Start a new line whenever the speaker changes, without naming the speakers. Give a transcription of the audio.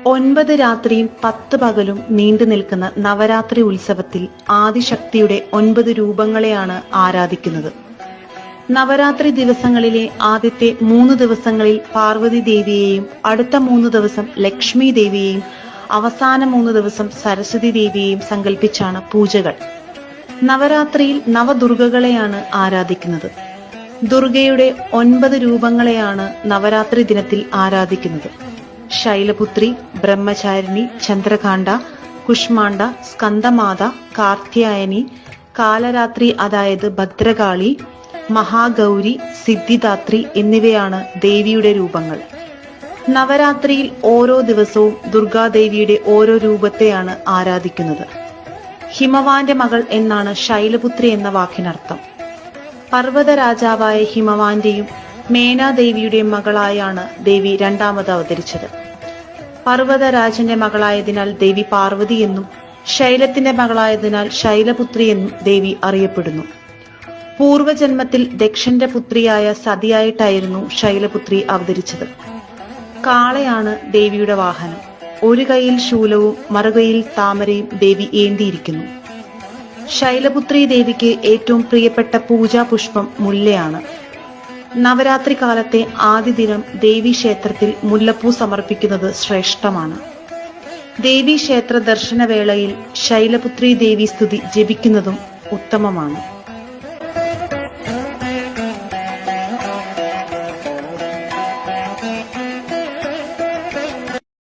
9 രാത്രിയും 10 പകലും നീണ്ടു നിൽക്കുന്ന നവരാത്രി ഉത്സവത്തിൽ ആദിശക്തിയുടെ 9 രൂപങ്ങളെയാണ് ആരാധിക്കുന്നത്. നവരാത്രി ദിവസങ്ങളിലെ ആദ്യത്തെ 3 ദിവസങ്ങളിൽ പാർവതി ദേവിയെയും അടുത്ത 3 ദിവസം ലക്ഷ്മി ദേവിയെയും അവസാന 3 ദിവസം സരസ്വതി ദേവിയെയും സങ്കല്പിച്ചാണ് പൂജകൾ. നവരാത്രിയിൽ നവദുർഗകളെയാണ് ആരാധിക്കുന്നത്. ദുർഗയുടെ 9 രൂപങ്ങളെയാണ് നവരാത്രി ദിനത്തിൽ ആരാധിക്കുന്നത്. ശൈലപുത്രി, ബ്രഹ്മചാരിണി, ചന്ദ്രകാന്ത, കുഷ്മാണ്ഡ, സ്കന്ദമാത, കാർത്യായനി, കാലരാത്രി അതായത് ഭദ്രകാളി, മഹാഗൗരി, സിദ്ധിദാത്രി എന്നിവയാണ് ദേവിയുടെ രൂപങ്ങൾ. നവരാത്രിയിൽ ഓരോ ദിവസവും ദുർഗാദേവിയുടെ ഓരോ രൂപത്തെയാണ് ആരാധിക്കുന്നത്. ഹിമവാന്റെ മകൾ എന്നാണ് ശൈലപുത്രി എന്ന വാക്കിനർത്ഥം. പർവ്വത രാജാവായ ഹിമവാന്റെയും മേനാദേവിയുടെയും മകളായാണ് ദേവി രണ്ടാമത് അവതരിച്ചത്. പർവ്വതരാജന്റെ മകളായതിനാൽ ദേവി പാർവതി എന്നും ശൈലത്തിന്റെ മകളായതിനാൽ ശൈലപുത്രി എന്നും ദേവി അറിയപ്പെടുന്നു. പൂർവജന്മത്തിൽ ദക്ഷന്റെ പുത്രിയായ സതിയായിട്ടായിരുന്നു ശൈലപുത്രി അവതരിച്ചത്. കാളയാണ് ദേവിയുടെ വാഹനം. ഒരു കൈയിൽ ശൂലവും മറുകൈയിൽ താമരയും ദേവി ഏന്തിയിരിക്കുന്നു. ശൈലപുത്രി ദേവിക്ക് ഏറ്റവും പ്രിയപ്പെട്ട പൂജാപുഷ്പം മുല്ലയാണ്. നവരാത്രി കാലത്തെ ആദ്യ ദിനം ദേവീക്ഷേത്രത്തിൽ മുല്ലപ്പൂ സമർപ്പിക്കുന്നത് ശ്രേഷ്ഠമാണ്. ദേവീക്ഷേത്ര ദർശനവേളയിൽ ശൈലപുത്രി ദേവി സ്തുതി ജപിക്കുന്നതും ഉത്തമമാണ്.